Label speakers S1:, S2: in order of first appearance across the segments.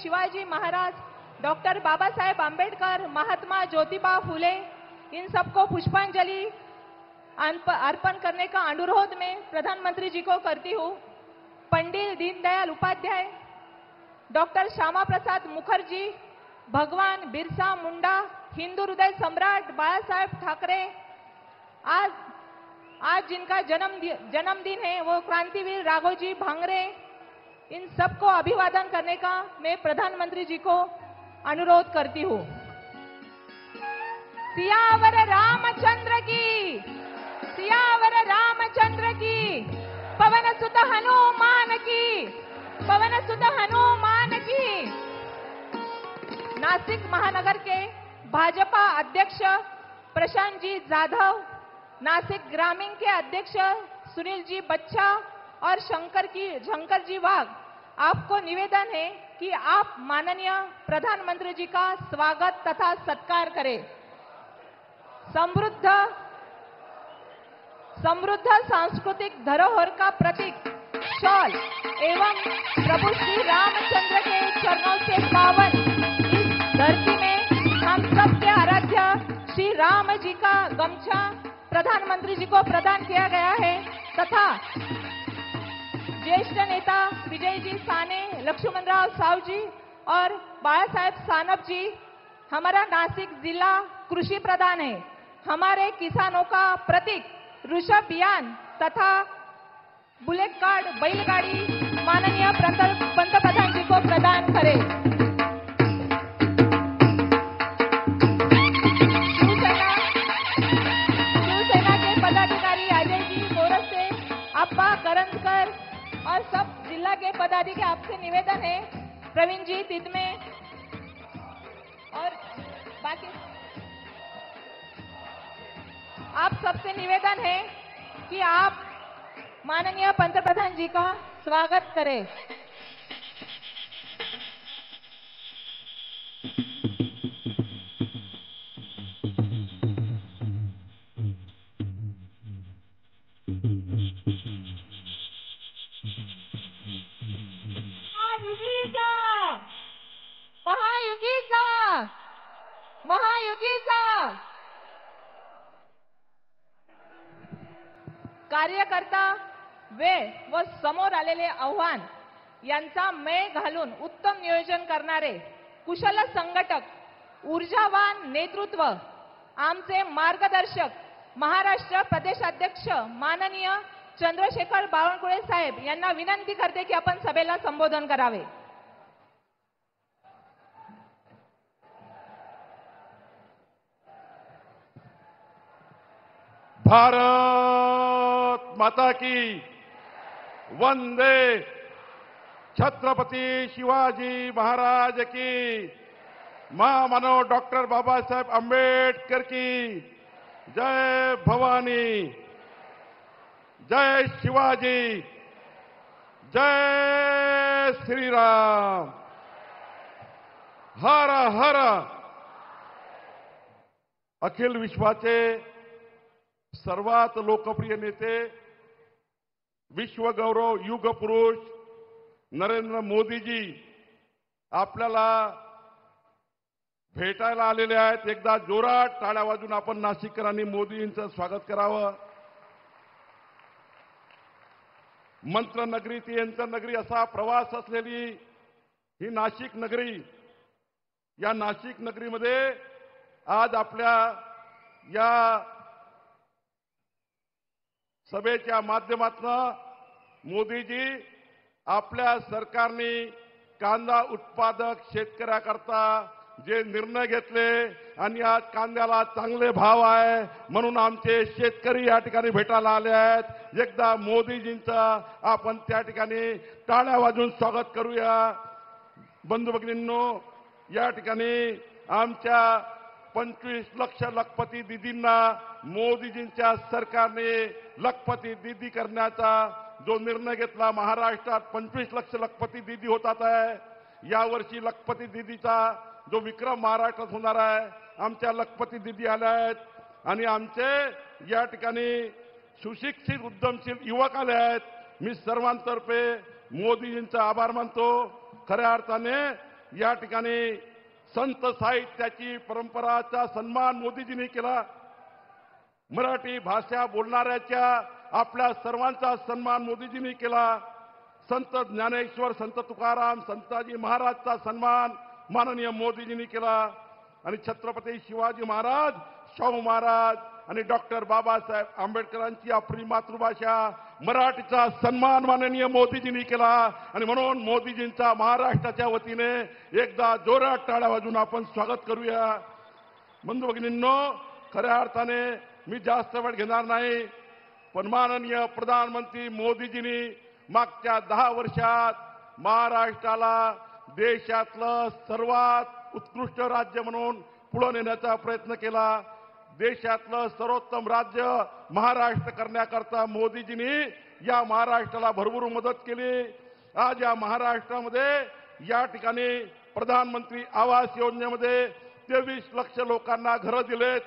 S1: Shivaji Maharaj, doctor Baba Saheb Ambedkar, Mahatma Jyotiba Phule, इन सबको पुष्पांजलि अर्पण करने का अनुरोध मैं प्रधानमंत्री जी को करती हूँ। पंडित दीनदयाल उपाध्याय, डॉक्टर श्यामा प्रसाद मुखर्जी, भगवान बिरसा मुंडा, हिंदू हृदय सम्राट बाला साहेब ठाकरे, आज जिनका जन्मदिन है वो क्रांतिवीर राघोजी भांगरे, इन सबको अभिवादन करने का मैं प्रधानमंत्री जी को अनुरोध करती हूँ। सियावर रामचंद्र की, सियावर रामचंद्र की, पवन सुत हनुमान की, पवन सुत हनुमान की। नासिक महानगर के भाजपा अध्यक्ष प्रशांत जी जाधव, नासिक ग्रामीण के अध्यक्ष सुनील जी बच्चा और शंकर जी वाघ, आपको निवेदन है कि आप माननीय प्रधानमंत्री जी का स्वागत तथा सत्कार करें। समृद्ध सांस्कृतिक धरोहर का प्रतीक शॉल एवं प्रभु श्री रामचंद्र के चरणों से पावन इस धरती में हम सबके आराध्य श्री राम जी का गमछा प्रधानमंत्री जी को प्रदान किया गया है तथा ज्येष्ठ नेता विजय जी साने, लक्ष्मणराव साव जी और बाला साहेब सानप जी, हमारा नासिक जिला कृषि प्रधान है। हमारे किसानों का प्रतीक ऋषभ यान तथा बुलेट कार्ड बैलगाड़ी माननीय पंतप्रधान जी को प्रदान करें। शिवसेना के पदाधिकारी अजय जी गोरख से, अप्पा करंजकर और सब जिला के पदाधिकारी, आपसे निवेदन है, प्रवीण जी तितमे और बाकी आप सबसे निवेदन है कि आप माननीय पंतप्रधान जी का स्वागत करें। महायुगीचा कार्यकर्ता वेळ व समोर आलेले आव्हान यांचा मेळ घालून उत्तम नियोजन करणारे कुशल संघटक, ऊर्जावान नेतृत्व, आमचे मार्गदर्शक महाराष्ट्र प्रदेशाध्यक्ष माननीय चंद्रशेखर बावनकुळे साहेब यांना विनंती करते की आपण सभेला संबोधन करावे।
S2: भारत माता की वंदे, छत्रपति शिवाजी महाराज की, महामानव डॉक्टर बाबा साहेब आम्बेडकर की जय भवानी, जय शिवाजी, जय श्री राम, हर हर। अखिल विश्वाचे सर्वात लोकप्रिय नेते, विश्वगौरव युग पुरुष नरेंद्र मोदीजी आपल्याला भेटायला आलेले आहेत। एकदा जोरात टाळ्या वाजून आपण नाशिककरांनी मोदींचं स्वागत करावं। मंत्र नगरी ती यंत्र नगरी असा प्रवास असलेली ही नाशिक नगरी, या नाशिक नगरीमध्ये आज आपल्या या सभेच्या माध्यमातून मोदीजी आपल्या सरकारने कांदा उत्पादक शेतकऱ्याकरता जे निर्णय घेतले आणि आज कांद्याला चांगले भाव आहे म्हणून आमचे शेतकरी या ठिकाणी भेटायला आले आहेत। एकदा मोदीजींचं आपण त्या ठिकाणी टाळ्या वाजवून स्वागत करूया। बंधू भगिनींनो, या ठिकाणी आमच्या 25 लक्ष लखपती दीदींना मोदीजींच्या सरकारने लखपती दीदी करण्याचा जो निर्णय घेतला, महाराष्ट्रात 25 लक्ष लखपती दीदी होतात आहे। यावर्षी लखपती दीदीचा जो विक्रम महाराष्ट्रात होणार आहे, आमच्या लखपती दीदी आल्या आहेत आणि आमचे या ठिकाणी सुशिक्षित उद्यमशील युवक आले आहेत। मी सर्वांतर्फे मोदीजींचा आभार मानतो। खऱ्या अर्थाने या ठिकाणी संत साहित्याची परंपराचा सन्मान मोदीजींनी केला. मराठी भाषा बोलणाऱ्याच्या आपल्या सर्वांचा सन्मान मोदीजींनी केला. संत ज्ञानेश्वर, संत तुकाराम, संताजी महाराजचा सन्मान माननीय मोदीजींनी केला. आणि छत्रपती शिवाजी महाराज, शाहू महाराज आणि डॉक्टर बाबासाहेब आंबेडकरांची आपली मातृभाषा मराठीचा सन्मान माननीय मोदीजींनी केला. आणि म्हणून मोदीजींचा महाराष्ट्राच्या वतीने एकदा जोरात टाळ्या वाजवून आपण स्वागत करूया. बंधू भगिनींनो, खऱ्या अर्थाने मी जास्त वेळ घेणार नाही, पण माननीय प्रधानमंत्री मोदीजींनी मागच्या 10 वर्षात महाराष्ट्राला देशातलं सर्वात उत्कृष्ट राज्य म्हणून पुढे नेण्याचा प्रयत्न केला. देशातलं सर्वोत्तम राज्य महाराष्ट्र करण्याकरता मोदीजींनी या महाराष्ट्राला भरभरून मदत केली. आज या महाराष्ट्रामध्ये या ठिकाणी प्रधानमंत्री आवास योजनेमध्ये 23 लाख लोकांना घरं दिलेत.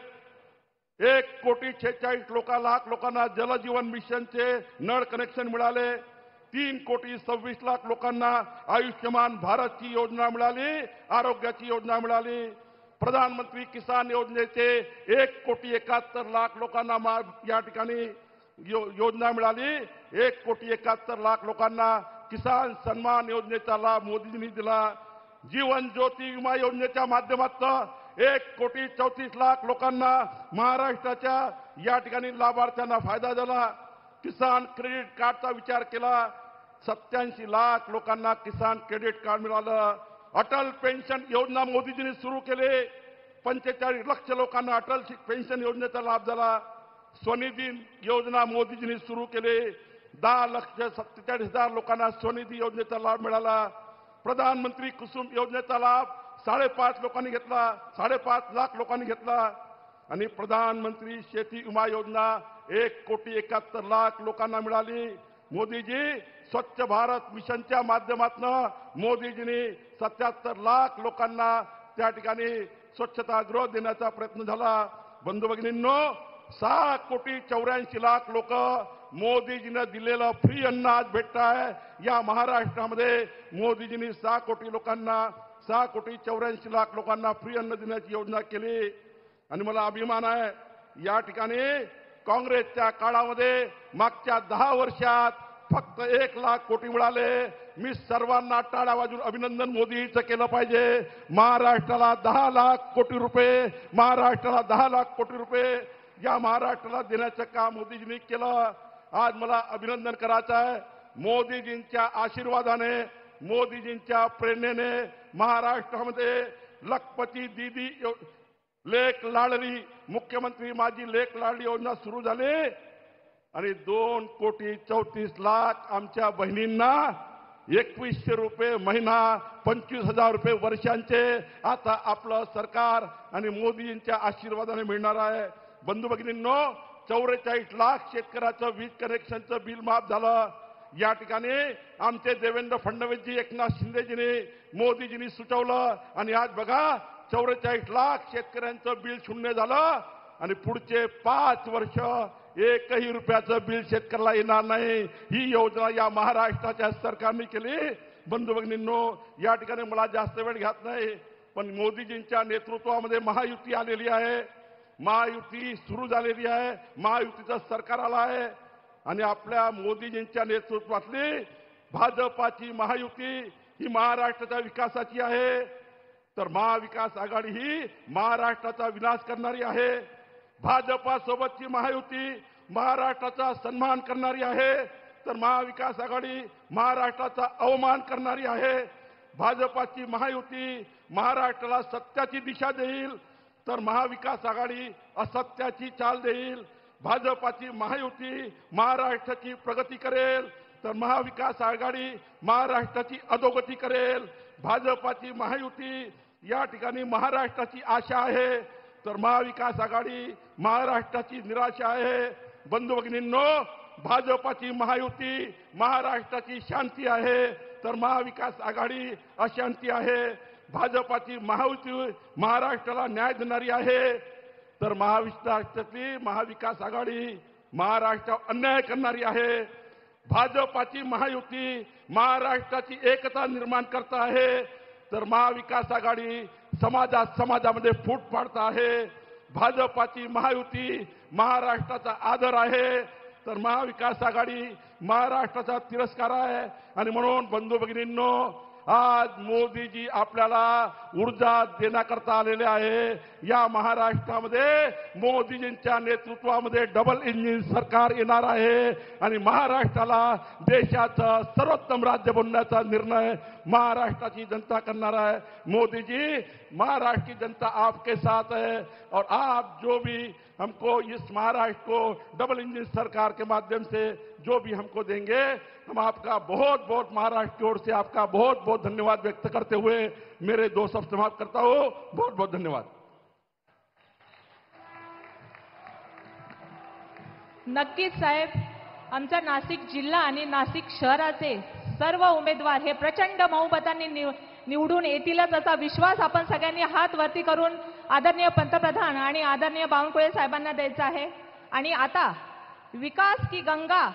S2: 1,46 लाख लोकांना जलजीवन मिशनचे नळ कनेक्शन मिळाले. 3,26 लोकांना आयुष्यमान भारतची योजना मिळाली, आरोग्याची योजना मिळाली. प्रधानमंत्री किसान योजनेचे 1,71 लोकांना या ठिकाणी योजना मिळाली. 1,71 लोकांना किसान सन्मान योजनेचा लाभ मोदींनी दिला. जीवन ज्योती विमा योजनेच्या माध्यमातून 1,34 लोकांना महाराष्ट्राच्या या ठिकाणी लाभार्थ्यांना फायदा झाला. किसान क्रेडिट कार्डचा विचार केला, 87 लाख लोकांना किसान क्रेडिट कार्ड मिळालं. अटल पेन्शन योजना मोदीजींनी सुरू केली, 45 लाख लोकांना अटल पेन्शन योजनेचा लाभ झाला. स्वनिधी योजना मोदीजींनी सुरू केली, 10,47,000 लोकांना स्वनिधी योजनेचा लाभ मिळाला. प्रधानमंत्री कुसुम योजनेचा लाभ 5.5 लोकांनी घेतला, 5.5 लाख लोकांनी घेतला. आणि प्रधानमंत्री शेती विमा योजना 1,71 लोकांना मिळाली. मोदीजी स्वच्छ भारत मिशनच्या माध्यमातून मोदीजींनी 77 लाख लोकांना त्या ठिकाणी स्वच्छतागृह देण्याचा प्रयत्न झाला. बंधू भगिनींनो, 6,84 लोक मोदीजींनी दिलेलं फ्री अन्न आज भेटत आहे. या महाराष्ट्रामध्ये मोदीजींनी 6 कोटी लोकांना, 6,84 लोकांना फ्री अन्न देण्याची योजना केली. आणि मला अभिमान आहे, या ठिकाणी काँग्रेसच्या काळामध्ये मागच्या 10 वर्षात फक्त 1 लाख कोटी मिळाले. मी सर्वांना टाळ्या वाजवून अभिनंदन मोदीचं केलं पाहिजे. महाराष्ट्राला 10 लाख कोटी रुपये, महाराष्ट्राला 10 लाख कोटी रुपये या महाराष्ट्राला देण्याचं काम मोदीजींनी केलं. आज मला अभिनंदन करायचं आहे. मोदीजींच्या आशीर्वादाने, मोदीजींच्या प्रेरणेने महाराष्ट्रामध्ये लखपती दीदी लेक लाडली, मुख्यमंत्री माझी लेक लाडली योजना सुरू झाली. आणि 2,34 आमच्या बहिणींना 2,100 रुपये महिना, 25,000 रुपये वर्षांचे आता आपलं सरकार आणि मोदींच्या आशीर्वादाने मिळणार आहे. बंधू भगिनींनो, 44 लाख शेतकऱ्याचं वीज कनेक्शनचं बिल माफ झालं. या ठिकाणी आमचे देवेंद्र फडणवीसजी, एकनाथ शिंदेजींनी, मोदीजींनी सुचवलं. आणि आज बघा, 44 लाख शेतकऱ्यांचं बिल शून्य झालं. आणि पुढचे 5 वर्ष 1 रुपयाचं बिल शेतकऱ्याला येणार नाही. ही योजना या महाराष्ट्राच्या सरकारने केली. बंधू भगिनींनो, या ठिकाणी मला जास्त वेळ घ्यात नाही, पण मोदीजींच्या नेतृत्वामध्ये महायुती आलेली आहे. महायुती सुरू झालेली आहे. महायुतीचं सरकार आलं आहे. आणि आपल्या मोदीजींच्या नेतृत्वातली भाजपाची महायुती ही महाराष्ट्राच्या विकासाची आहे. तर महाविकास आघाडी ही महाराष्ट्राचा विनाश करणारी आहे. भाजपासोबतची महायुती महाराष्ट्राचा सन्मान करणारी आहे. तर महाविकास आघाडी महाराष्ट्राचा अवमान करणारी आहे. भाजपाची महायुती महाराष्ट्राला सत्याची दिशा देईल, तर महाविकास आघाडी असत्याची चाल देईल. भाजपाची महायुती महाराष्ट्राची प्रगती करेल, तर महाविकास आघाडी महाराष्ट्राची अधोगती करेल. भाजपाची महायुती या ठिकाणी महाराष्ट्राची आशा आहे, तर महाविकास आघाडी महाराष्ट्राची निराशा आहे. बंधू भगिनींनो, भाजपाची महायुती महाराष्ट्राची शांती आहे, तर महाविकास आघाडी अशांती आहे. भाजपाची महायुती महाराष्ट्राला न्याय देणारी आहे, तर महाराष्ट्रातली महाविकास आघाडी महाराष्ट्रावर अन्याय करणारी आहे. भाजपाची महायुती महाराष्ट्राची एकता निर्माण करत आहे, तर महाविकास आघाडी समाजामध्ये फूट पाडत आहे. भाजपाची महायुती महाराष्ट्राचा आदर आहे, तर महाविकास आघाडी महाराष्ट्राचा तिरस्कार आहे. आणि म्हणून बंधू भगिनींनो, आज मोदीजी आपल्याला ऊर्जा देण्याकरता आलेले आहे. या महाराष्ट्रामध्ये मोदीजींच्या नेतृत्वामध्ये डबल इंजिन सरकार येणार आहे आणि महाराष्ट्राला देशाचं सर्वोत्तम राज्य बनवण्याचा निर्णय महाराष्ट्राची जनता करणार आहे. मोदी जी, महाराष्ट्र की जनता आपके साथ है और आप जो भी हमको इस महाराष्ट्र को डबल इंजन सरकार के माध्यम से जो भी हमको देंगे, हम आपका बहुत बहुत महाराष्ट्र की ओर से आपका बहुत बहुत धन्यवाद व्यक्त करते हुए मेरे 2 शब्द समाप्त करता हूं. बहुत बहुत धन्यवाद.
S1: नक्कीच साहेब, आमचा नाशिक जिल्हा आणि नाशिक शहराचे सर्व उमेदवार हे प्रचंड बहुमताने निवडून येतीलच असा विश्वास आपण सगळ्यांनी हात वरती करून आदरणीय पंतप्रधान आणि आदरणीय बावनकुळे साहेबांना द्यायचा आहे. आणि आता विकास की गंगा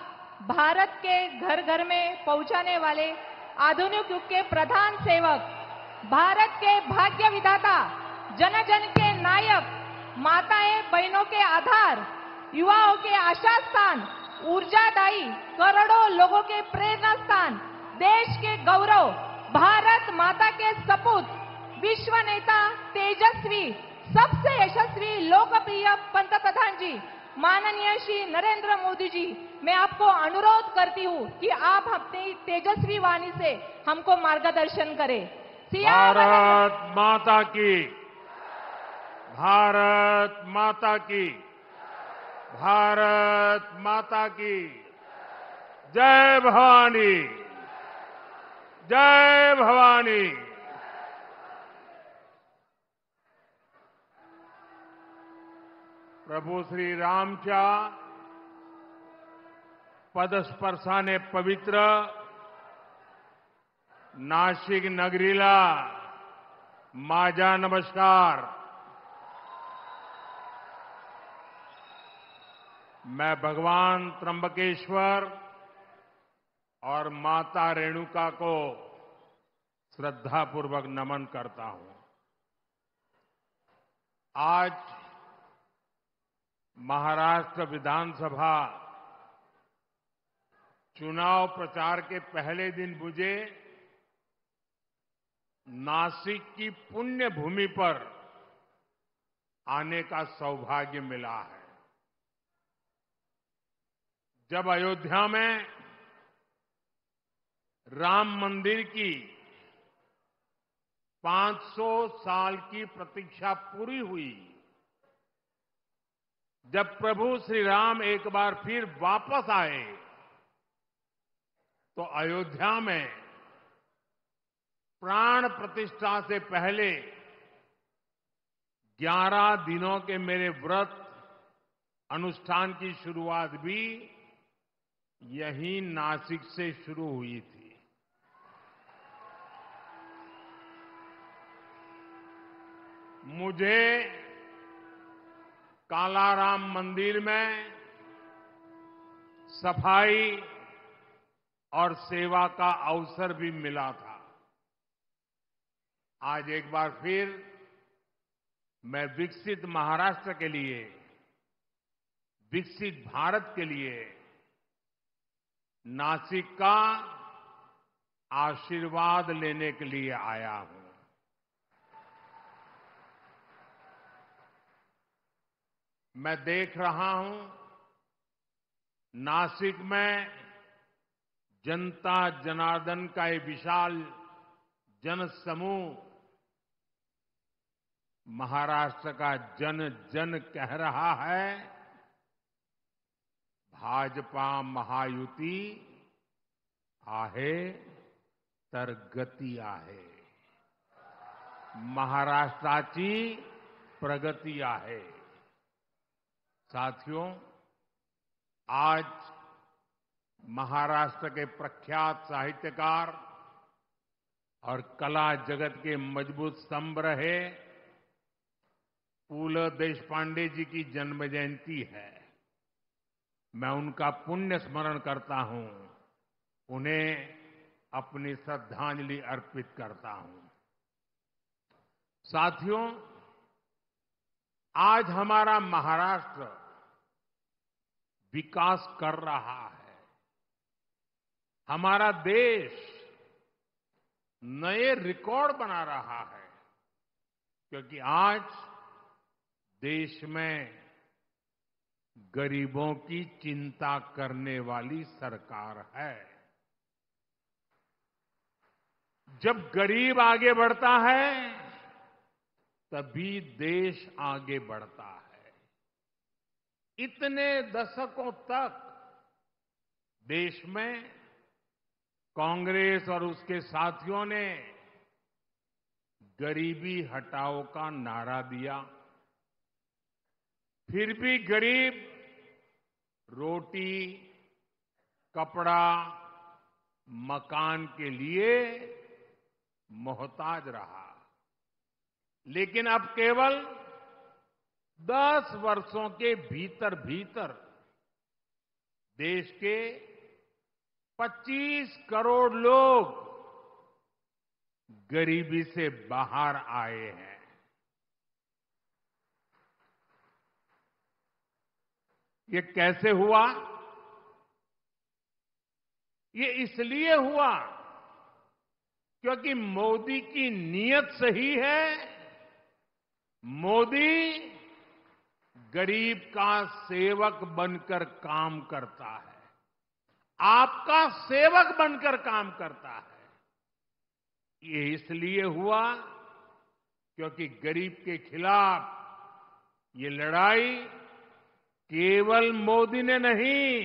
S1: भारत के घर घर में पहुंचाने वाले आधुनिक युग के प्रधान सेवक, भारत के भाग्य विधाता, जन जन के नायक, माताएं बहनों के आधार, युवाओं के आशा स्थान, ऊर्जादायी करोड़ों लोगों के प्रेरणा स्थान, देश के गौरव, भारत माता के सपूत, विश्व नेता, तेजस्वी, सबसे यशस्वी लोकप्रिय पंतप्रधान जी माननीय श्री नरेंद्र मोदी जी, मैं आपको अनुरोध करती हूँ कि आप अपनी तेजस्वी वाणी से हमको मार्गदर्शन करें.
S3: भारत माता की, भारत माता की, भारत माता की जय भवानी, जय भवानी. प्रभू श्री रामच्या पदस्पर्शाने पवित्र नाशिक नगरीला माझा नमस्कार. मैं भगवान त्र्यंबकेश्वर और माता रेणुका को श्रद्धापूर्वक नमन करता हूं. आज महाराष्ट्र विधानसभा चुनाव प्रचार के पहले दिन मुझे नासिक की पुण्य भूमि पर आने का सौभाग्य मिला है. जब अयोध्या में राम मंदिर की 500 साल की प्रतीक्षा पूरी हुई, जब प्रभु श्री राम एक बार फिर वापस आए, तो अयोध्या में प्राण प्रतिष्ठा से पहले 11 दिनों के मेरे व्रत अनुष्ठान की शुरुआत भी यहीं नासिक से शुरू हुई थी. मुझे कालाराम मंदिर में सफाई और सेवा का अवसर भी मिला था. आज एक बार फिर मैं विकसित महाराष्ट्र के लिए, विकसित भारत के लिए नासिक का आशीर्वाद लेने के लिए आया हूं. मैं देख रहा हूं नासिक में जनता जनार्दन का ये विशाल जनसमूह महाराष्ट्र का जन जन कह रहा है, भाजपा महायुती आहे तर गती आहे, महाराष्ट्राची प्रगती आहे. साथियों, आज महाराष्ट्र के प्रख्यात साहित्यकार और कला जगत के मजबूत स्तंभ रहे पूल देशपांडे जी की जन्म जयंती है. मैं उनका पुण्य स्मरण करता हूं, उन्हें अपनी श्रद्धांजलि अर्पित करता हूं. साथियों, आज हमारा महाराष्ट्र विकास कर रहा है। हमारा देश नए रिकॉर्ड बना रहा है, क्योंकि आज देश में गरीबों की चिंता करने वाली सरकार है। जब गरीब आगे बढ़ता है, तभी देश आगे बढ़ता है। इतने दशकों तक देश में कांग्रेस और उसके साथियों ने गरीबी हटाओ का नारा दिया, फिर भी गरीब रोटी, कपड़ा, मकान के लिए मोहताज रहा। लेकिन अब केवल 10 वर्षों के भीतर भीतर देश के 25 करोड़ लोग गरीबी से बाहर आए हैं। ये कैसे हुआ? ये इसलिए हुआ क्योंकि मोदी की नीयत सही है। मोदी गरीब का सेवक बनकर काम करता है, आपका सेवक बनकर काम करता है। ये इसलिए हुआ क्योंकि गरीब के खिलाफ ये लड़ाई केवल मोदी ने नहीं,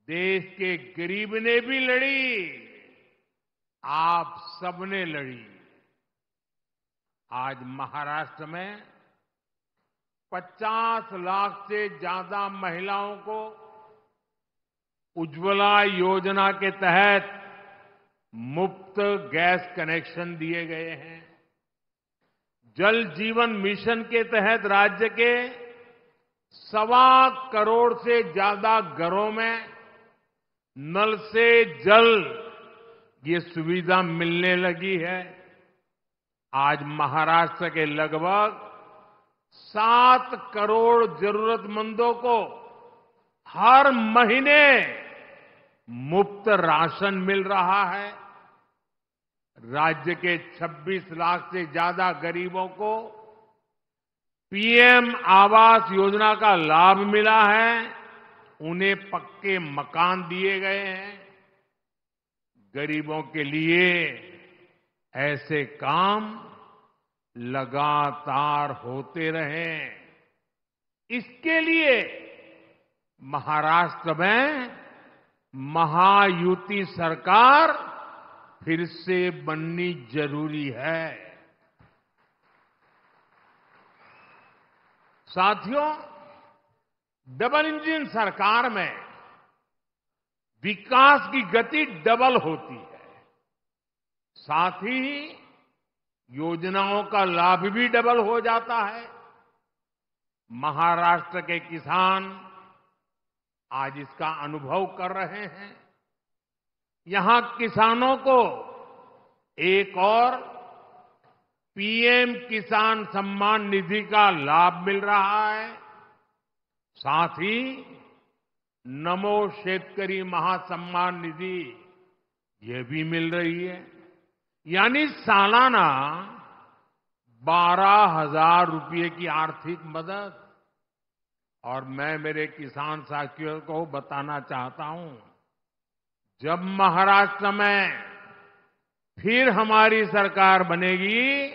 S3: देश के गरीब ने भी लड़ी, आप सबने लड़ी। आज महाराष्ट्र में 50 लाख से ज्यादा महिलाओं को उज्ज्वला योजना के तहत मुफ्त गैस कनेक्शन दिए गए हैं। जल जीवन मिशन के तहत राज्य के 1.25 करोड़ से ज्यादा घरों में नल से जल ये सुविधा मिलने लगी है। आज महाराष्ट्र के लगभग 7 करोड़ जरूरतमंदों को हर महीने मुफ्त राशन मिल रहा है। राज्य के 26 लाख से ज्यादा गरीबों को पीएम आवास योजना का लाभ मिला है, उन्हें पक्के मकान दिए गए हैं। गरीबों के लिए ऐसे काम लगातार होते रहें, इसके लिए महाराष्ट्र में महायुति सरकार फिर से बननी जरूरी है। साथियों, डबल इंजन सरकार में विकास की गति डबल होती है, साथ ही योजनाओं का लाभ भी डबल हो जाता है। महाराष्ट्र के किसान आज इसका अनुभव कर रहे हैं। यहां किसानों को एक और पीएम किसान सम्मान निधि का लाभ मिल रहा है, साथ ही नमो शेतकरी महासम्मान निधि ये भी मिल रही है। यानी सालाना 12,000 रुपये की आर्थिक मदद। और मैं मेरे किसान साथियों को बताना चाहता हूं, जब महाराष्ट्र में फिर हमारी सरकार बनेगी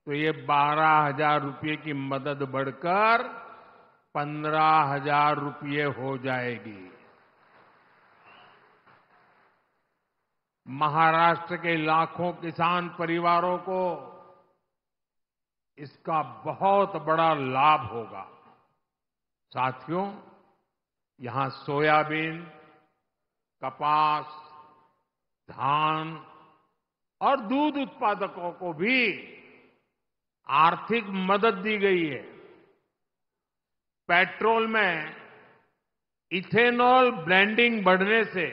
S3: तो ये 12,000 रुपये की मदद बढ़कर 15,000 रुपये हो जाएगी। महाराष्ट्र के लाखों किसान परिवारों को इसका बहुत बड़ा लाभ होगा। साथियों, यहां सोयाबीन, कपास, धान और दूध उत्पादकों को भी आर्थिक मदद दी गई है। पेट्रोल में इथेनॉल ब्लेंडिंग बढ़ने से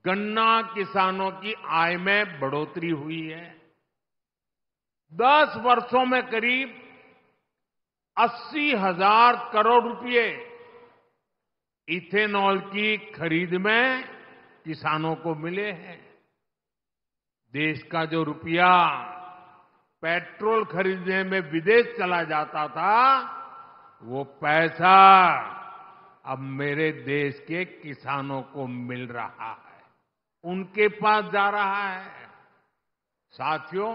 S3: गन्ना किसानों की आय में बढ़ोतरी हुई है। 10 वर्षों में करीब 80,000 करोड़ रुपए इथेनॉल की खरीद में किसानों को मिले हैं। देश का जो रुपया पेट्रोल खरीदने में विदेश चला जाता था, वो पैसा अब मेरे देश के किसानों को मिल रहा है, उनके पास जा रहा है। साथियों,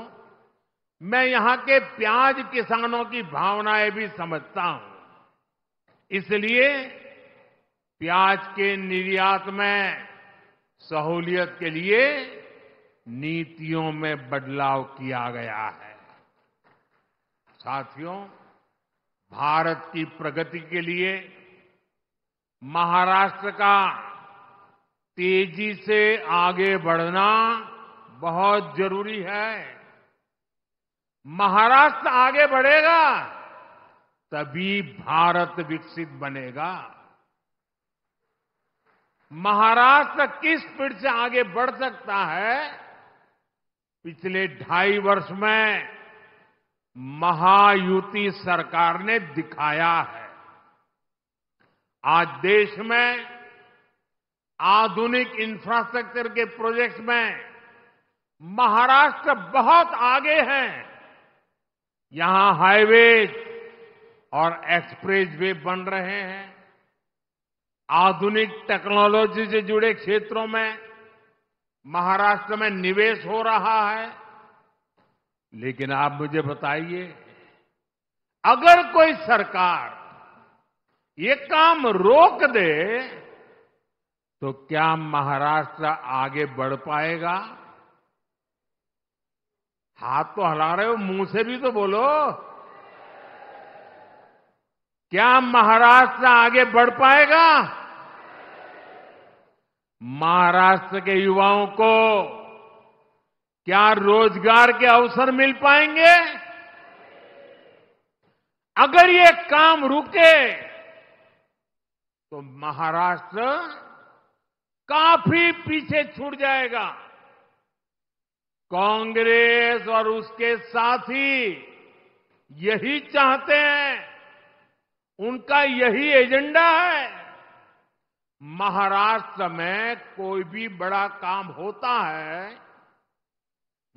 S3: मैं यहां के प्याज किसानों की भावनाएं भी समझता हूं। इसलिए प्याज के निर्यात में सहूलियत के लिए नीतियों में बदलाव किया गया है। साथियों, भारत की प्रगति के लिए महाराष्ट्र का तेजी से आगे बढ़ना बहुत जरूरी है। महाराष्ट्र आगे बढ़ेगा तभी भारत विकसित बनेगा। महाराष्ट्र किस स्पीड से आगे बढ़ सकता है, पिछले 2.5 वर्ष में महायुति सरकार ने दिखाया है। आज देश में आधुनिक इंफ्रास्ट्रक्चर के प्रोजेक्ट्स में महाराष्ट्र बहुत आगे है। यहां हाईवेज और एक्सप्रेस वे बन रहे हैं। आधुनिक टेक्नोलॉजी से जुड़े क्षेत्रों में महाराष्ट्र में निवेश हो रहा है। लेकिन आप मुझे बताइए, अगर कोई सरकार ये काम रोक दे तो क्या महाराष्ट्र आगे बढ़ पाएगा? हाथ तो हिला रहे हो, मुंह से भी तो बोलो। क्या महाराष्ट्र आगे बढ़ पाएगा? महाराष्ट्र के युवाओं को क्या रोजगार के अवसर मिल पाएंगे? अगर ये काम रुके तो महाराष्ट्र काफी पीछे छूट जाएगा। कांग्रेस और उसके साथी यही चाहते हैं, उनका यही एजेंडा है। महाराष्ट्र में कोई भी बड़ा काम होता है,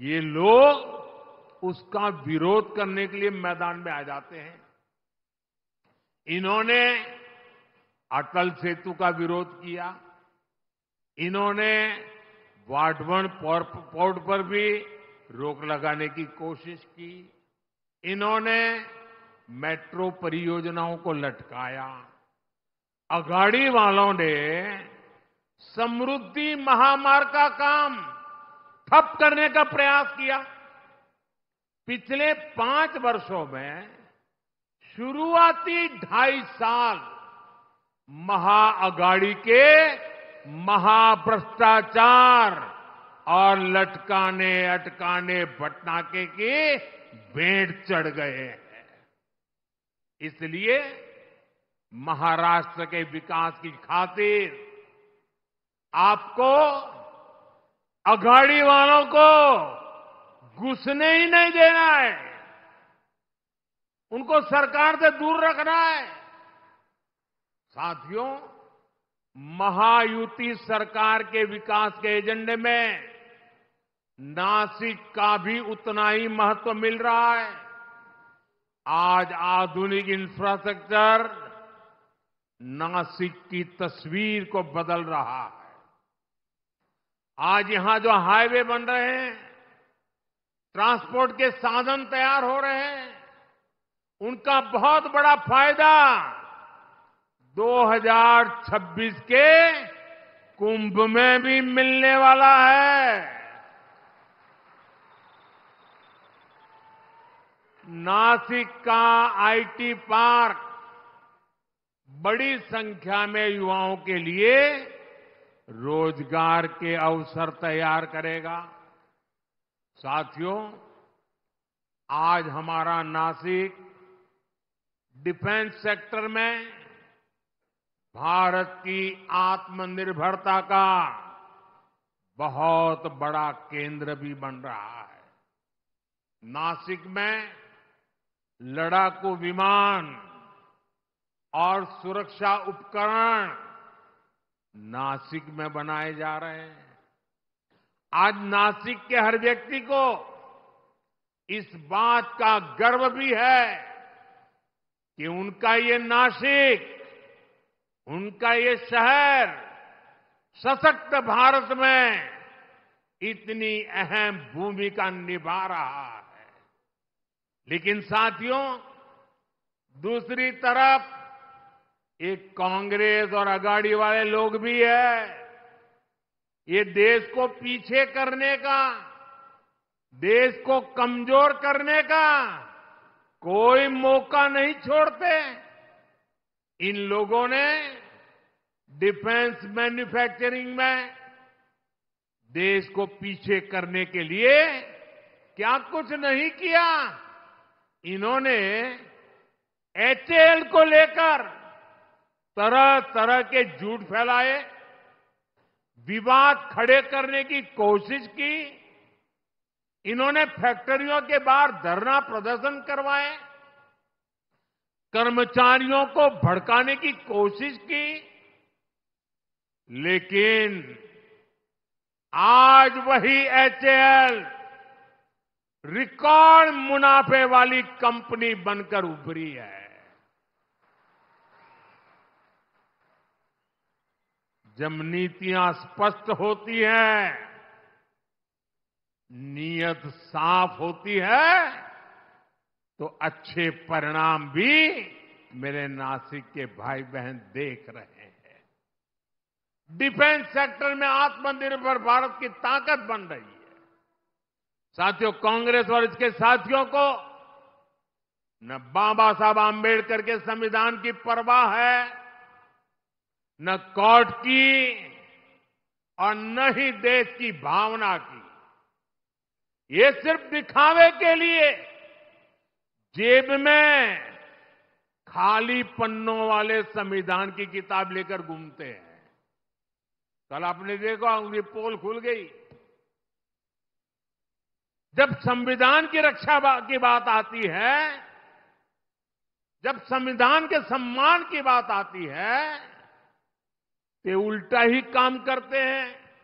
S3: ये लोग उसका विरोध करने के लिए मैदान में आ जाते हैं। इन्होंने अटल सेतु का विरोध किया, इन्होंने वाटवन पोर्ट पर भी रोक लगाने की कोशिश की, इन्होंने मेट्रो परियोजनाओं को लटकाया। अघाड़ी वालों ने समृद्धि महामार्ग का काम ठप करने का प्रयास किया। पिछले 5 वर्षों में शुरुआती 2.5 साल महाअघाड़ी के महाभ्रष्टाचार और लटकाने अटकाने भटनाके की भेंट चढ़ गए हैं। इसलिए महाराष्ट्र के विकास की खातिर आपको अघाड़ी वालों को घुसने ही नहीं देना है, उनको सरकार से दूर रखना है। साथियों, महायुति सरकार के विकास के एजेंडे में नासिक का भी उतना ही महत्व मिल रहा है। आज आधुनिक इंफ्रास्ट्रक्चर नासिक की तस्वीर को बदल रहा है। आज यहां जो हाईवे बन रहे हैं, ट्रांसपोर्ट के साधन तैयार हो रहे हैं, उनका बहुत बड़ा फायदा 2026 के कुंभ में भी मिलने वाला है। नासिक का आईटी पार्क बड़ी संख्या में युवाओं के लिए रोजगार के अवसर तैयार करेगा। साथियों, आज हमारा नासिक डिफेंस सेक्टर में भारत की आत्मनिर्भरता का बहुत बड़ा केंद्र भी बन रहा है। नासिक में लड़ाकू विमान और सुरक्षा उपकरण नासिक में बनाए जा रहे हैं। आज नासिक के हर व्यक्ति को इस बात का गर्व भी है कि उनका ये नासिक, उनका ये शहर सशक्त भारत में इतनी अहम भूमिका निभा रहा है। लेकिन साथियों, दूसरी तरफ एक कांग्रेस और अगाड़ी वाले लोग भी है। ये देश को पीछे करने का, देश को कमजोर करने का कोई मौका नहीं छोड़ते। इन लोगों ने डिफेंस मैन्युफैक्चरिंग में देश को पीछे करने के लिए क्या कुछ नहीं किया। इन्होंने एचएएल को लेकर तरह तरह के झूठ फैलाए, विवाद खड़े करने की कोशिश की। इन्होंने फैक्ट्रियों के बाहर धरना प्रदर्शन करवाए, कर्मचारियों को भड़काने की कोशिश की। लेकिन आज वही एचएएल रिकॉर्ड मुनाफे वाली कंपनी बनकर उभरी है। जब नीतियां स्पष्ट होती हैं, नीयत साफ होती है, तो अच्छे परिणाम भी मेरे नासिक के भाई बहन देख रहे हैं। डिफेंस सेक्टर में आत्मनिर्भर भारत की ताकत बन रही है। साथियों, कांग्रेस और इसके साथियों को न बाबा साहब आंबेडकर के संविधान की परवाह है, न कोर्ट की और न ही देश की भावना की। ये सिर्फ दिखावे के लिए जेब में खाली पन्नों वाले संविधान की किताब लेकर घूमते हैं। कल आपने देखा, उनकी पोल खुल गई। जब संविधान की रक्षा की बात आती है, जब संविधान के सम्मान की बात आती है, ते उल्टा ही काम करते हैं।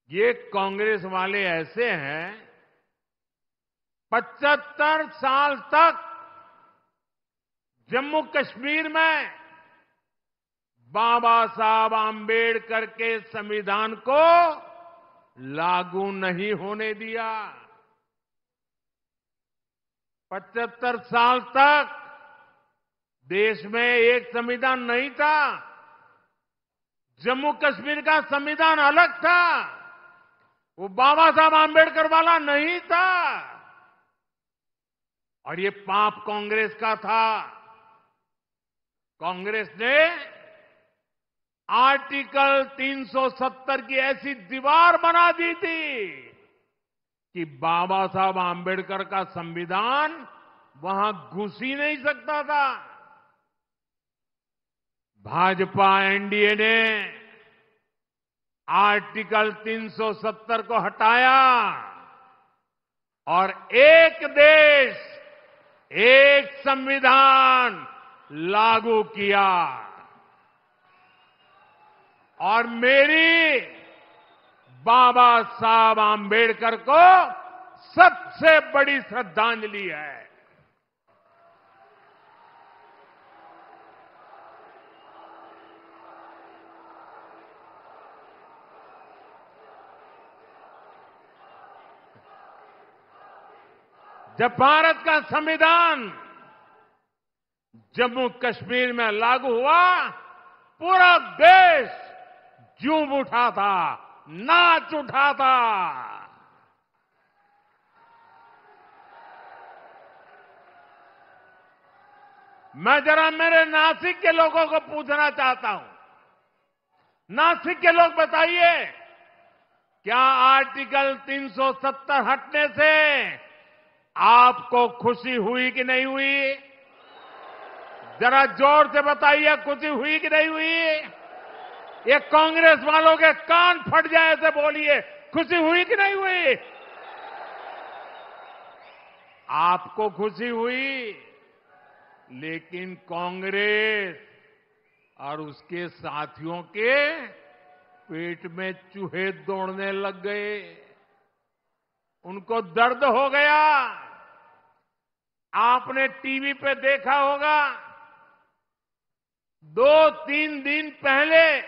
S3: ये कांग्रेस वाले ऐसे हैं, 75 साल तक जम्मू कश्मीर में बाबा साहब आंबेडकर के संविधान को लागू नहीं होने दिया। 75 साल तक देश में एक संविधान नहीं था। जम्मू कश्मीर का संविधान अलग था, वो बाबा साहब आंबेडकर वाला नहीं था। और ये पाप कांग्रेस का था। कांग्रेस ने आर्टिकल 370 की ऐसी दीवार बना दी थी कि बाबा साहब आंबेडकर का संविधान वहां घुस ही नहीं सकता था। भाजपा एनडीए ने आर्टिकल 370 को हटाया और एक देश, एक संविधान लागू किया। और मेरी बाबा साहब आंबेडकर को सबसे बड़ी श्रद्धांजलि है। जब भारत का संविधान जम्मू कश्मीर में लागू हुआ, पूरा देश झूम उठा था, नाच उठा था। मैं जरा मेरे नासिक के लोगों को पूछना चाहता हूं, नासिक के लोग बताइए, क्या आर्टिकल 370 हटने से आपको खुशी हुई कि नहीं हुई? जरा जोर से बताइए, खुशी हुई कि नहीं हुई? ये कांग्रेस वालों के कान फट जाए ऐसे बोलिए, खुशी हुई कि नहीं हुई? आपको खुशी हुई, लेकिन कांग्रेस और उसके साथियों के पेट में चूहे दौड़ने लग गए। उनको दर्द हो गया। आपने टीवी पे देखा होगा, 2-3 दिन पहले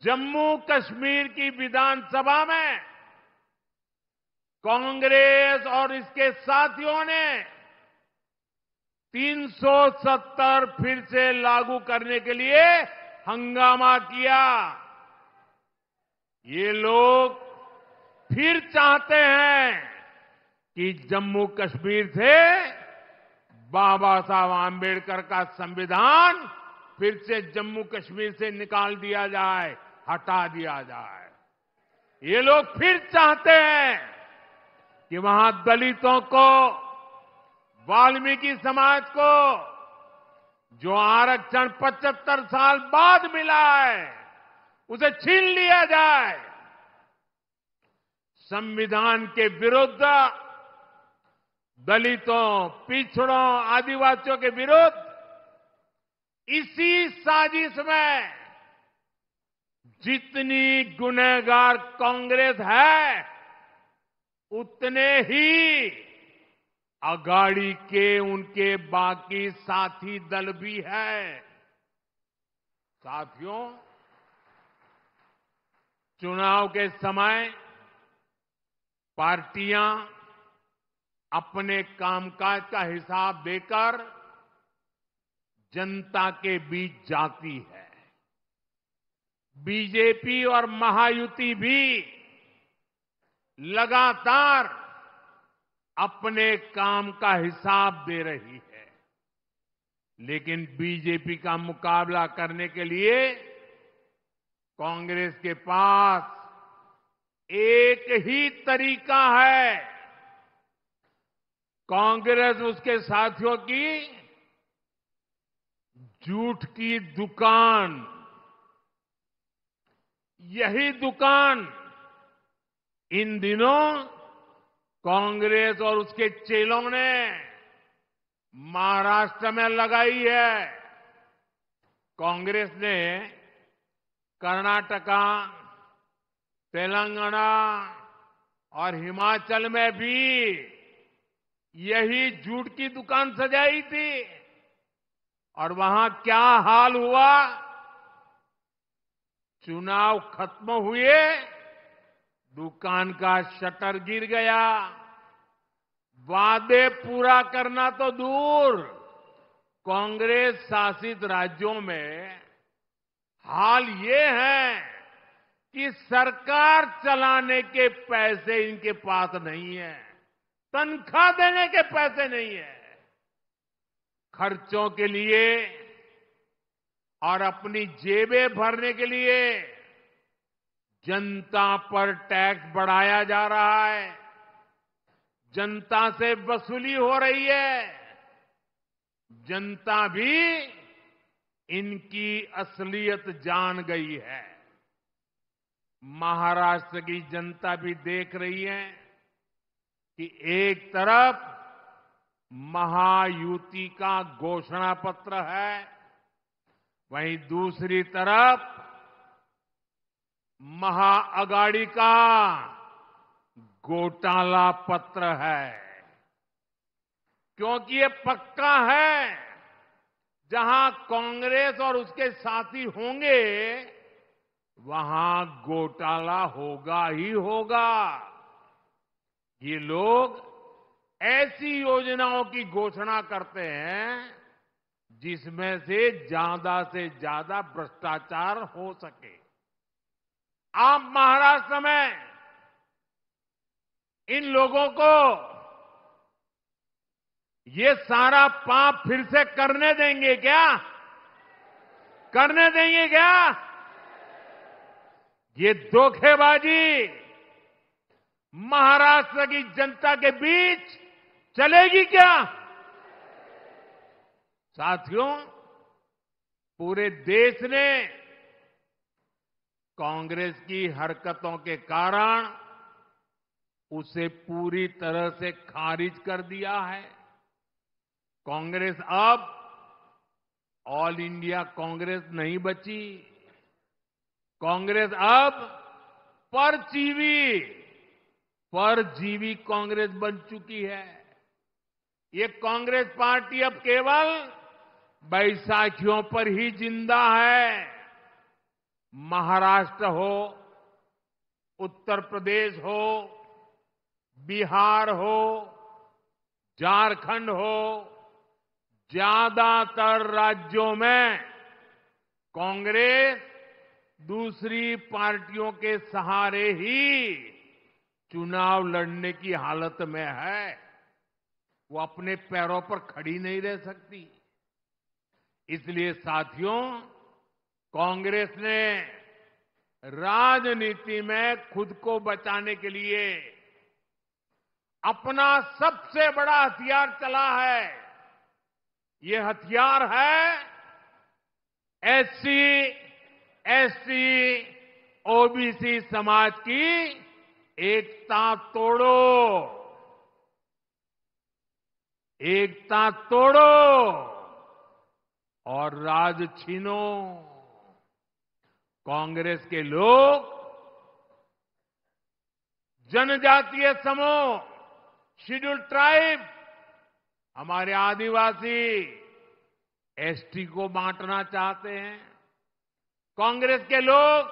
S3: जम्मू कश्मीर की विधानसभा में कांग्रेस और इसके साथियों ने 370 फिर से लागू करने के लिए हंगामा किया। ये लोग फिर चाहते हैं कि जम्मू कश्मीर से बाबा साहब आंबेडकर का संविधान फिर से जम्मू कश्मीर से निकाल दिया जाए, हटा दिया जाए। ये लोग फिर चाहते हैं कि वहां दलितों को, वाल्मीकि समाज को जो आरक्षण 75 साल बाद मिला है, उसे छीन लिया जाए। संविधान के विरुद्ध, दलितों, पिछड़ों, आदिवासियों के विरुद्ध इसी साजिश में जितनी गुनहगार कांग्रेस है, उतने ही अगाड़ी के उनके बाकी साथी दल भी है। साथियों, चुनाव के समय पार्टियां अपने कामकाज का हिसाब देकर जनता के बीच जाती है। बीजेपी और महायुति भी लगातार अपने काम का हिसाब दे रही है, लेकिन बीजेपी का मुकाबला करने के लिए कांग्रेस के पास एक ही तरीका है। कांग्रेस उसके साथियों की झूठ की दुकान, यही दुकान इन दिनों कांग्रेस और उसके चेलों ने महाराष्ट्र में लगाई है। कांग्रेस ने कर्नाटका, तेलंगाना और हिमाचल में भी यही झूठ की दुकान सजाई थी, और वहां क्या हाल हुआ? चुनाव खत्म हुए, दुकान का शटर गिर गया। वादे पूरा करना तो दूर, कांग्रेस शासित राज्यों में हाल ये है कि सरकार चलाने के पैसे इनके पास नहीं है, तनख्वाह देने के पैसे नहीं है। खर्चों के लिए और अपनी जेबें भरने के लिए जनता पर टैक्स बढ़ाया जा रहा है, जनता से वसूली हो रही है। जनता भी इनकी असलियत जान गई है। महाराष्ट्र की जनता भी देख रही है कि एक तरफ महायुति का घोषणा पत्र है, वहीं दूसरी तरफ महाअगाड़ी का घोटाला पत्र है। क्योंकि ये पक्का है, जहां कांग्रेस और उसके साथी होंगे, वहां घोटाला होगा ही होगा। ये लोग ऐसी योजनाओं की घोषणा करते हैं जिसमें से ज्यादा भ्रष्टाचार हो सके। आप महाराष्ट्र में इन लोगों को ये सारा पाप फिर से करने देंगे क्या? करने देंगे क्या? ये धोखेबाजी महाराष्ट्र की जनता के बीच चलेगी क्या? साथियों, पूरे देश ने कांग्रेस की हरकतों के कारण उसे पूरी तरह से खारिज कर दिया है। कांग्रेस अब ऑल इंडिया कांग्रेस नहीं बची। कांग्रेस अब परजीवी कांग्रेस बन चुकी है। ये कांग्रेस पार्टी अब केवल बैसाखियों पर ही जिंदा है। महाराष्ट्र हो, उत्तर प्रदेश हो, बिहार हो, झारखंड हो, ज्यादातर राज्यों में कांग्रेस दूसरी पार्टियों के सहारे ही चुनाव लड़ने की हालत में है। वो अपने पैरों पर खड़ी नहीं रह सकती। इसलिए साथियों, कांग्रेस ने राजनीति में खुद को बचाने के लिए अपना सबसे बड़ा हथियार चला है। ये हथियार है एससी, एसटी, ओबीसी समाज की एकता तोड़ो। एकता तोड़ो और राज छीनो। कांग्रेस के लोग जनजातीय समूह, शेड्यूल्ड ट्राइब, हमारे आदिवासी, एसटी को बांटना चाहते हैं। कांग्रेस के लोग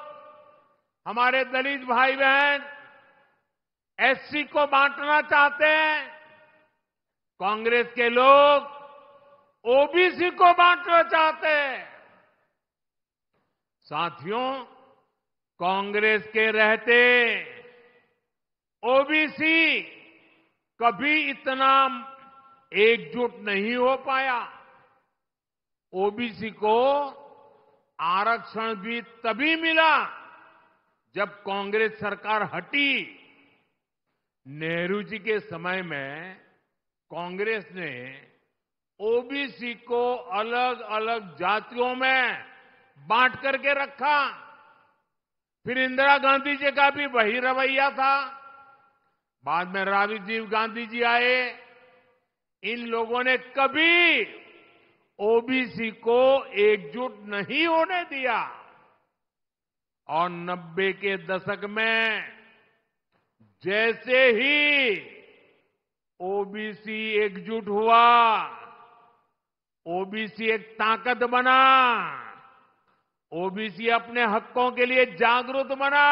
S3: हमारे दलित भाई बहन एससी को बांटना चाहते हैं। कांग्रेस के लोग ओबीसी को बांटना चाहते हैं। साथियों, कांग्रेस के रहते ओबीसी कभी इतना एकजुट नहीं हो पाया। ओबीसी को आरक्षण भी तभी मिला जब कांग्रेस सरकार हटी। नेहरू जी के समय में कांग्रेस ने ओबीसी को अलग अलग जातियों में बांट करके रखा। फिर इंदिरा गांधी जी का भी वही रवैया था। बाद में राजीव गांधी जी आए। इन लोगों ने कभी ओबीसी को एकजुट नहीं होने दिया। और 90 के दशक में जैसे ही ओबीसी एकजुट हुआ, ओबीसी एक ताकत बना, ओबीसी अपने हकों के लिए जागरूक बना,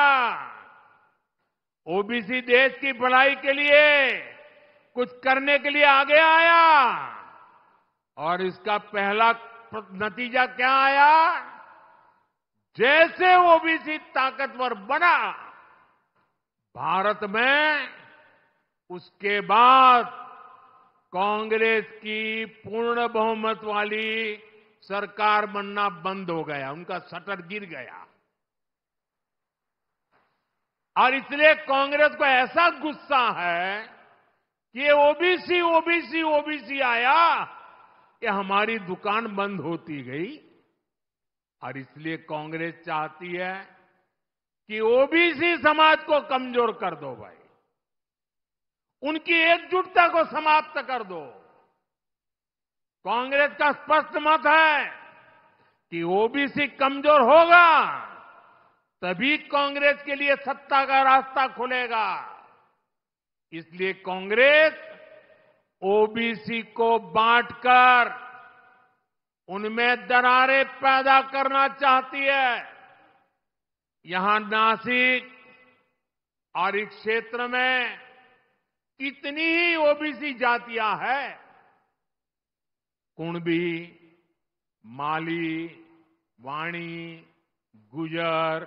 S3: ओबीसी देश की भलाई के लिए कुछ करने के लिए आगे आया। और इसका पहला नतीजा क्या आया? जैसे ओबीसी ताकतवर बना भारत में, उसके बाद कांग्रेस की पूर्ण बहुमत वाली सरकार बनना बंद हो गया। उनका शटर गिर गया। और इसलिए कांग्रेस को ऐसा गुस्सा है कि ओबीसी ओबीसी ओबीसी आया कि हमारी दुकान बंद होती गई। और इसलिए कांग्रेस चाहती है कि ओबीसी समाज को कमजोर कर दो भाई, उनकी एकजुटता को समाप्त कर दो। कांग्रेस का स्पष्ट मत है कि ओबीसी कमजोर होगा तभी कांग्रेस के लिए सत्ता का रास्ता खुलेगा। इसलिए कांग्रेस ओबीसी को बांटकर उनमें दरारें पैदा करना चाहती है। यहां नासिक और इस क्षेत्र में कितनी ही ओबीसी जातियां हैं, कुणबी, माली, वाणी, गुजर,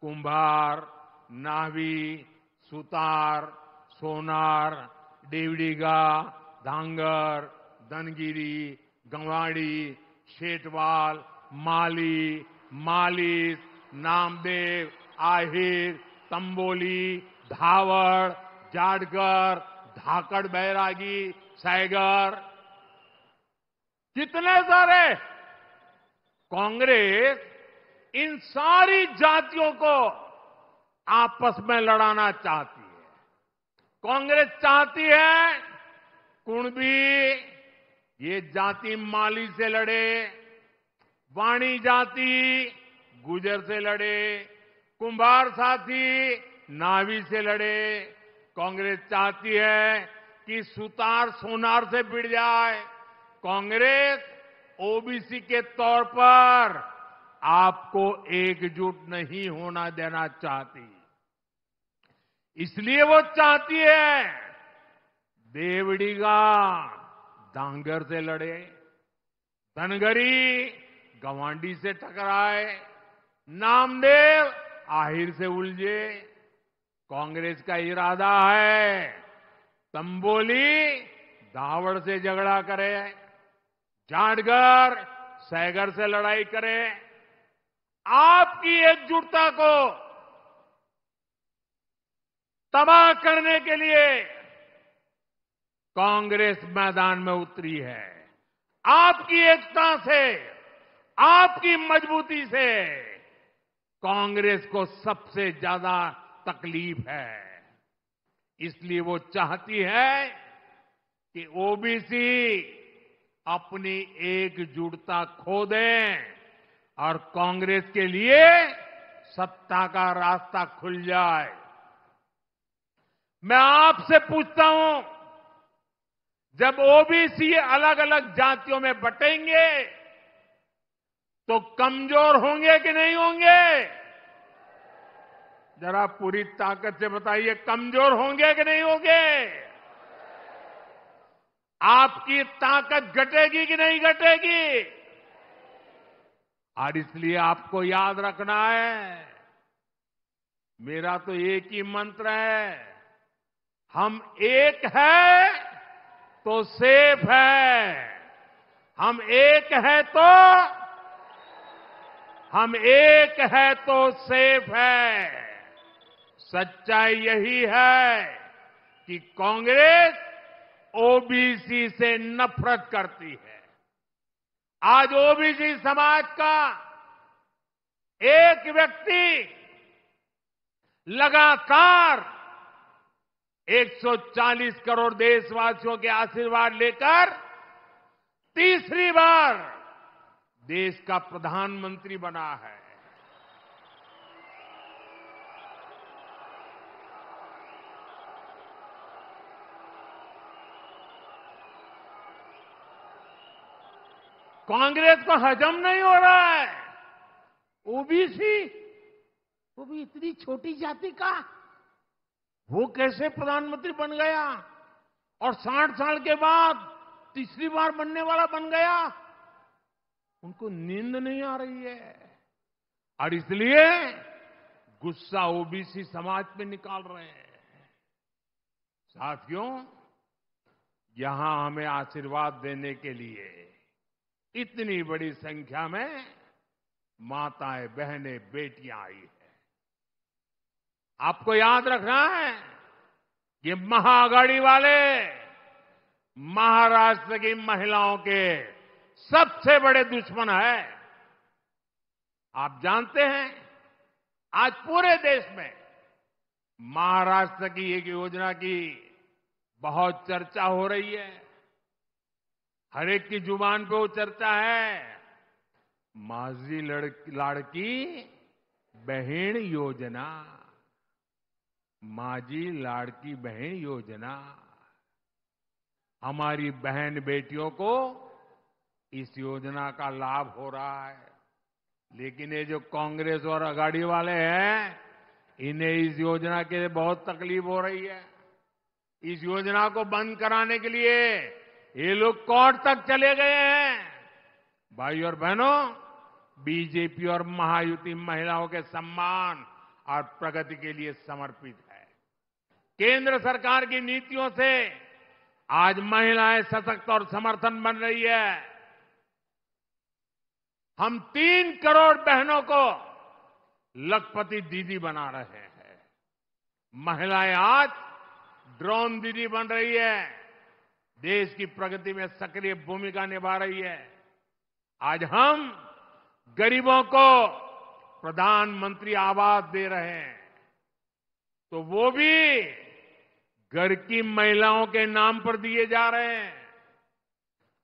S3: कुंभार, नावी, सुतार, सोनार, देवड़ीगा, धांगर, धनगिरी, गंवाड़ी, शेटवाल, माली, मालिस, नामदेव, आहिर, तंबोली, धावड़, जाटगर, धाकड़ बैरागी, सैगर, कितने सारे। कांग्रेस इन सारी जातियों को आपस में लड़ाना चाहती है। कांग्रेस चाहती है कुणबी ये जाति माली से लड़े, वाणी जाति गुजर से लड़े, कुंभार साथी नावी से लड़े। कांग्रेस चाहती है कि सुतार सोनार से भिड़ जाए। कांग्रेस ओबीसी के तौर पर आपको एकजुट नहीं होना देना चाहती। इसलिए वो चाहती है देवड़ीगा डांगर से लड़े, धनगरी गवांडी से टकराए, नामदेव आहिर से उलझे। कांग्रेस का इरादा है तंबोली दावड़ से झगड़ा करे, जाटगर सैगर से लड़ाई करे। आपकी एकजुटता को तबाह करने के लिए कांग्रेस मैदान में उतरी है। आपकी एकता से, आपकी मजबूती से कांग्रेस को सबसे ज्यादा तकलीफ है। इसलिए वो चाहती है कि ओबीसी अपनी एकजुटता खो दें और कांग्रेस के लिए सत्ता का रास्ता खुल जाए। मैं आपसे पूछता हूं, जब ओबीसी अलग अलग जातियों में बटेंगे तो कमजोर होंगे कि नहीं होंगे? जरा पूरी ताकत से बताइए, कमजोर होंगे कि नहीं होंगे? आपकी ताकत घटेगी कि नहीं घटेगी? और इसलिए आपको याद रखना है, मेरा तो एक ही मंत्र है, हम एक है तो सेफ है। हम एक है तो सेफ है। सच्चाई यही है कि कांग्रेस ओबीसी से नफरत करती है। आज ओबीसी समाज का एक व्यक्ति लगातार 140 करोड़ देशवासियों के आशीर्वाद लेकर तीसरी बार देश का प्रधानमंत्री बना है। कांग्रेस को हजम नहीं हो रहा है ओबीसी, वो भी इतनी छोटी जाति का, वो कैसे प्रधानमंत्री बन गया और 60 साल के बाद तीसरी बार बनने वाला बन गया। उनको नींद नहीं आ रही है और इसलिए गुस्सा ओबीसी समाज पे निकाल रहे हैं। साथियों, यहां हमें आशीर्वाद देने के लिए इतनी बड़ी संख्या में माताएं, बहनें, बेटियां आई है। आपको याद रखना है, ये महाआघाड़ी वाले महाराष्ट्र की महिलाओं के सबसे बड़े दुश्मन है। आप जानते हैं, आज पूरे देश में महाराष्ट्र की एक योजना की बहुत चर्चा हो रही है। हर एक की जुबान पे वो चर्चा है, माझी लाड़की बहन योजना, माझी लाड़की बहन योजना। हमारी बहन बेटियों को इस योजना का लाभ हो रहा है, लेकिन ये जो कांग्रेस और अघाड़ी वाले हैं, इन्हें इस योजना के लिए बहुत तकलीफ हो रही है। इस योजना को बंद कराने के लिए ये लोग कोर्ट तक चले गए हैं। भाई और बहनों, बीजेपी और महायुति महिलाओं के सम्मान और प्रगति के लिए समर्पित है। केंद्र सरकार की नीतियों से आज महिलाएं सशक्त और समर्थन बन रही है। हम 3 करोड़ बहनों को लखपति दीदी बना रहे हैं। महिलाएं आज ड्रोन दीदी बन रही है, देश की प्रगति में सक्रिय भूमिका निभा रही है। आज हम गरीबों को प्रधानमंत्री आवास दे रहे हैं, तो वो भी घर की महिलाओं के नाम पर दिए जा रहे हैं।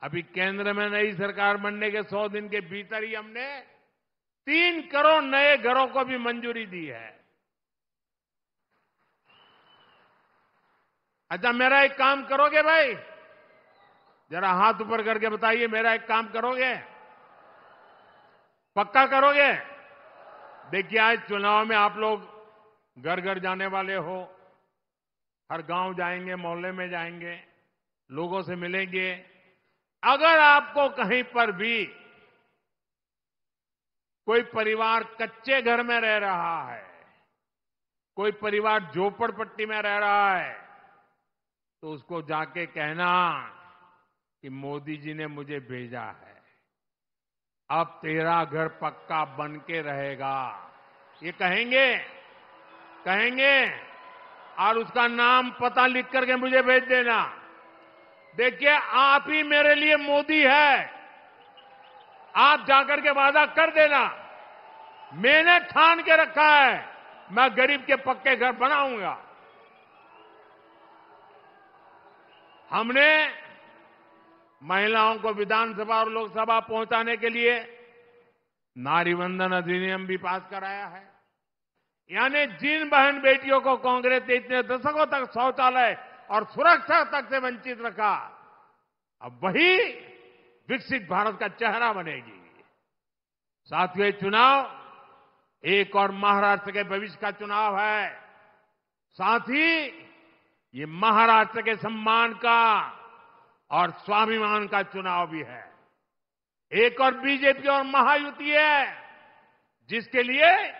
S3: अभी केंद्र में नई सरकार बनने के 100 दिन के भीतर ही हमने 3 करोड़ नए घरों को भी मंजूरी दी है। अच्छा, मेरा एक काम करोगे भाई? जरा हाथ ऊपर करके बताइए, मेरा एक काम करोगे? पक्का करोगे? देखिए, आज चुनाव में आप लोग घर घर जाने वाले हो, हर गांव जाएंगे, मोहल्ले में जाएंगे, लोगों से मिलेंगे। अगर आपको कहीं पर भी कोई परिवार कच्चे घर में रह रहा है, कोई परिवार झोपड़पट्टी में रह रहा है, तो उसको जाके कहना कि मोदी जी ने मुझे भेजा है, अब तेरा घर पक्का बन के रहेगा। ये कहेंगे और उसका नाम पता लिख करके मुझे भेज देना। देखिए, आप ही मेरे लिए मोदी है। आप जाकर के वादा कर देना, मैंने ठान के रखा है, मैं गरीब के पक्के घर बनाऊंगा। हमने महिलाओं को विधानसभा और लोकसभा पहुंचाने के लिए नारी वंदन अधिनियम भी पास कराया है। यानी जिन बहन बेटियों को कांग्रेस ने इतने दशकों तक शौचालय और सुरक्षा तक से वंचित रखा, अब वही विकसित भारत का चेहरा बनेगी। साथियों, ये चुनाव एक और महाराष्ट्र के भविष्य का चुनाव है। साथ ही ये महाराष्ट्र के सम्मान का और स्वाभिमान का चुनाव भी है। एक और बीजेपी और महायुति है, जिसके लिए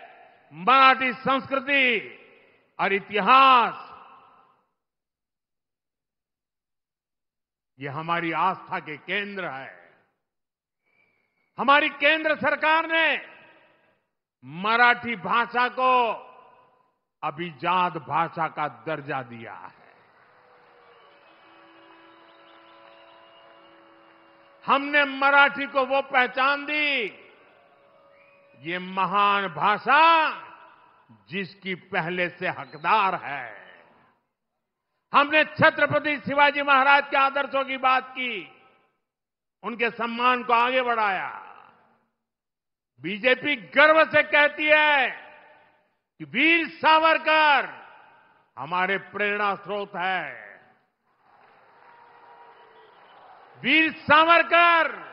S3: मराठी संस्कृति और इतिहास ये हमारी आस्था के केंद्र है। हमारी केंद्र सरकार ने मराठी भाषा को अभिजात भाषा का दर्जा दिया है। हमने मराठी को वो पहचान दी, ये महान भाषा जिसकी पहले से हकदार है। हमने छत्रपति शिवाजी महाराज के आदर्शों की बात की, उनके सम्मान को आगे बढ़ाया। बीजेपी गर्व से कहती है कि वीर सावरकर हमारे प्रेरणा स्रोत है। वीर सावरकर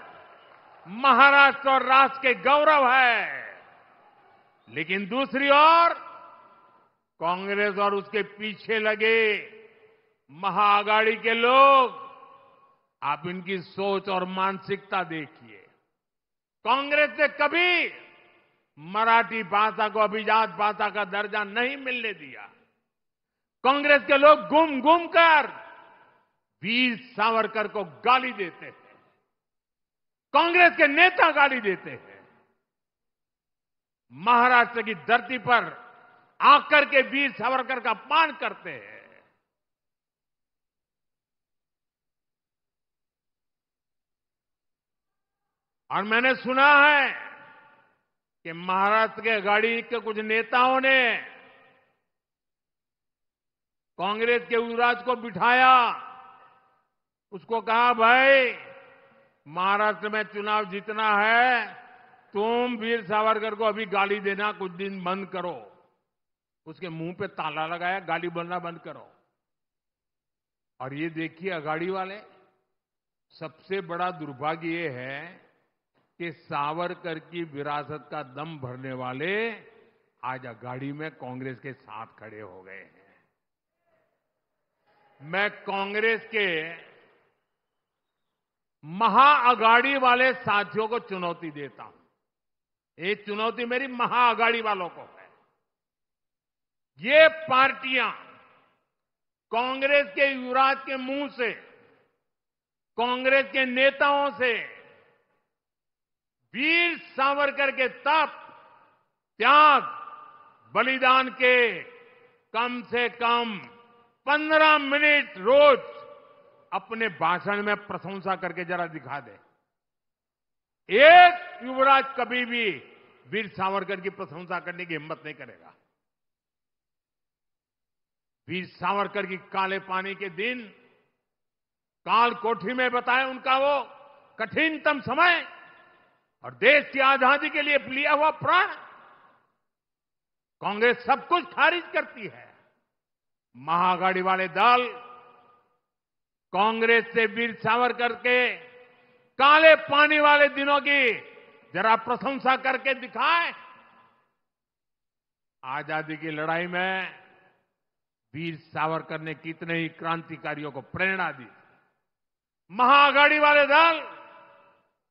S3: महाराष्ट्र और राष्ट्र के गौरव है। लेकिन दूसरी ओर कांग्रेस और उसके पीछे लगे महाआघाड़ी के लोग, आप इनकी सोच और मानसिकता देखिए। कांग्रेस ने कभी मराठी भाषा को अभिजात भाषा का दर्जा नहीं मिलने दिया। कांग्रेस के लोग घूम घूम कर वीर सावरकर को गाली देते हैं, कांग्रेस के नेता गाली देते हैं। महाराष्ट्र की धरती पर आकर के वीर सावरकर का अपमान करते हैं। और मैंने सुना है कि महाराष्ट्र के आघाड़ी के कुछ नेताओं ने कांग्रेस के युवराज को बिठाया, उसको कहा, भाई महाराष्ट्र में चुनाव जीतना है, तुम वीर सावरकर को अभी गाली देना कुछ दिन बंद करो। उसके मुंह पे ताला लगाया, गाली बोलना बंद करो। और ये देखिए, आघाड़ी वाले, सबसे बड़ा दुर्भाग्य ये है कि सावरकर की विरासत का दम भरने वाले आज आघाड़ी में कांग्रेस के साथ खड़े हो गए हैं। मैं कांग्रेस के महाआघाड़ी वाले साथियों को चुनौती देता हूं। ये चुनौती मेरी महाआघाड़ी वालों को है। ये पार्टियां कांग्रेस के युवराज के मुंह से, कांग्रेस के नेताओं से वीर सावरकर के तप, त्याग, बलिदान के कम से कम 15 मिनट रोज अपने भाषण में प्रशंसा करके जरा दिखा दे। एक युवराज कभी भी वीर सावरकर की प्रशंसा करने की हिम्मत नहीं करेगा। वीर सावरकर की काले पानी के दिन काल कोठी में बताए उनका वो कठिनतम समय और देश की आजादी के लिए लिया हुआ प्राण। कांग्रेस सब कुछ खारिज करती है। महाआघाड़ी वाले दल कांग्रेस से वीर सावरकर के काले पानी वाले दिनों की जरा प्रशंसा करके दिखाए। आजादी की लड़ाई में वीर सावरकर ने कितने ही क्रांतिकारियों को प्रेरणा दी। महाआघाड़ी वाले दल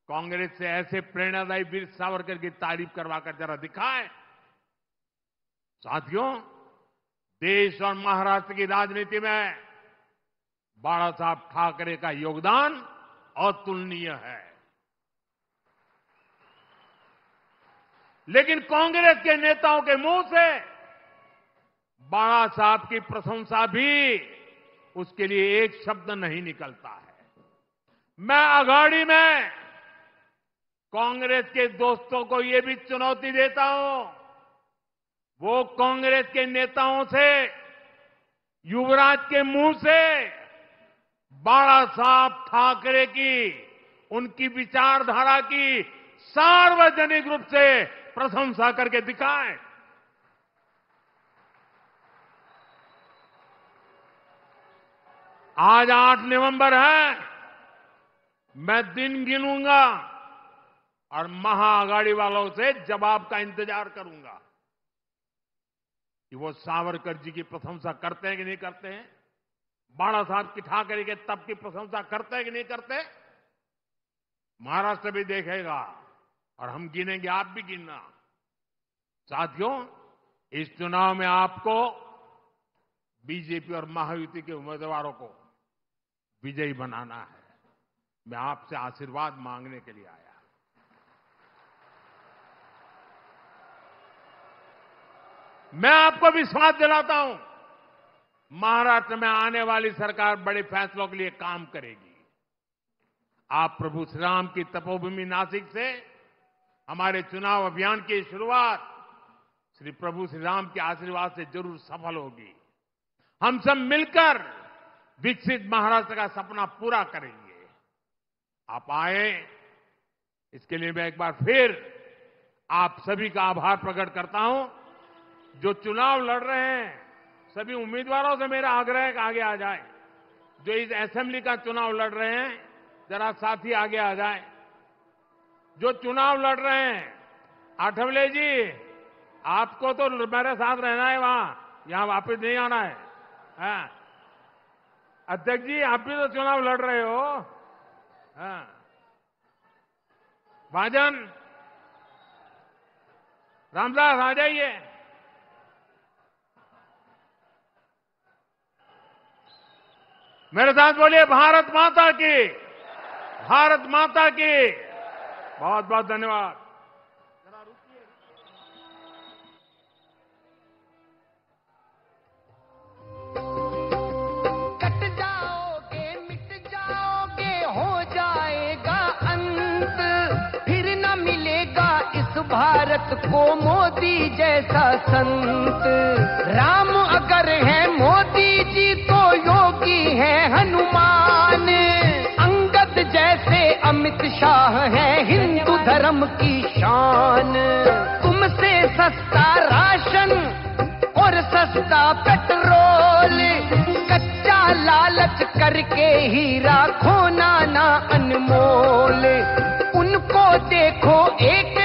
S3: कांग्रेस से ऐसे प्रेरणादायी वीर सावरकर की तारीफ करवाकर जरा दिखाए। साथियों, देश और महाराष्ट्र की राजनीति में बाला साहब ठाकरे का योगदान अतुलनीय है। लेकिन कांग्रेस के नेताओं के मुंह से बाला साहब की प्रशंसा भी उसके लिए एक शब्द नहीं निकलता है। मैं आघाड़ी में कांग्रेस के दोस्तों को यह भी चुनौती देता हूं, वो कांग्रेस के नेताओं से युवराज के मुंह से बाला साहब ठाकरे की उनकी विचारधारा की सार्वजनिक रूप से प्रशंसा करके दिखाएं। आज 8 नवंबर है, मैं दिन गिनूंगा और महाआघाड़ी वालों से जवाब का इंतजार करूंगा कि वो सावरकर जी की प्रशंसा करते हैं कि नहीं करते हैं, बाला साहब की ठाकरे के तप की प्रशंसा करते हैं कि नहीं करते। महाराष्ट्र भी देखेगा और हम गिनेंगे, आप भी गिनना। साथियों, इस चुनाव में आपको बीजेपी और महायुति के उम्मीदवारों को विजयी बनाना है। मैं आपसे आशीर्वाद मांगने के लिए आया। मैं आपको विश्वास दिलाता हूं, महाराष्ट्र में आने वाली सरकार बड़े फैसलों के लिए काम करेगी। आप प्रभु श्री राम की तपोभूमि नासिक से हमारे चुनाव अभियान की शुरुआत श्री प्रभु श्री राम के आशीर्वाद से जरूर सफल होगी। हम सब मिलकर विकसित महाराष्ट्र का सपना पूरा करेंगे। आप आए, इसके लिए मैं एक बार फिर आप सभी का आभार प्रकट करता हूं। जो चुनाव लड़ रहे हैं, सभी उम्मीदवारों से मेरा आग्रह है कि आगे आ जाए। जो इस असेंबली का चुनाव लड़ रहे हैं, जरा साथी आगे आ जाए। जो चुनाव लड़ रहे हैं, आठवले जी, आपको तो मेरे साथ रहना है, वहां यहां वापस नहीं आना है। हाँ। अध्यक्ष जी, आप भी तो चुनाव लड़ रहे हो। हाँ। भाजन, रामदास आ जाइए। मेरे साथ बोलिए, भारत माता की, भारत माता की। बहुत बहुत धन्यवाद।
S4: कट जाओगे, मिट जाओगे, हो जाएगा अंत, फिर न मिलेगा इस भारत को मोदी जैसा संत। राम अगर है मोदी जी तो योगी है हनुमान, अंगद जैसे अमित शाह है हिंदू धर्म की शान। तुमसे सस्ता राशन और सस्ता पेट्रोल, कच्चा लालच करके हीरा खोना ना अनमोल। उनको देखो एक